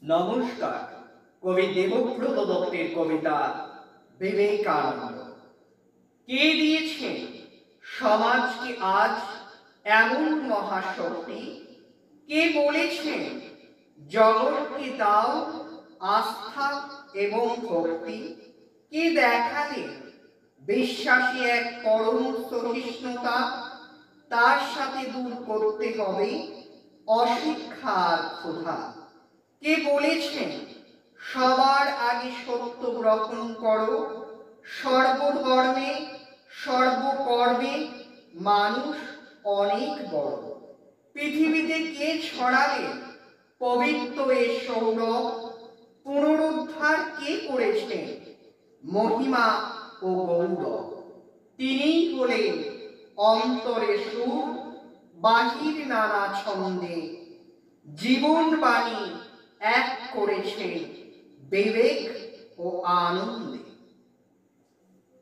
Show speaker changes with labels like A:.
A: নমস্কার। কবি দেবব্রত দত্তের কবিতা বিবেকানন্দ। কে দিয়েছেন সমাজকে আজ এমন মহাশক্তি? কে বলেছেন জগৎকে দাও আস্থা এবং ভক্তি? কে দেখালেন বিশ্বাসী এক পরম সহিষ্ণুতা? তার সাথে দূর করতে হবে অশিক্ষার ক্ষুধা। কে বলেছেন সবার আগে সত্য গ্রহণ করো, সর্বধর্মে সর্বকর্মে মানুষ অনেক বড়? পৃথিবীতে কে ছড়ালেন পবিত্র এ সৌরভ? পুনরুদ্ধার কে করেছেন মহিমা ও গৌরব? তিনিই হলেন অন্তরে সুর, বাহির নানা ছন্দে, জীবন বাণী এক করেছেন বিবেক ও আনন্দে।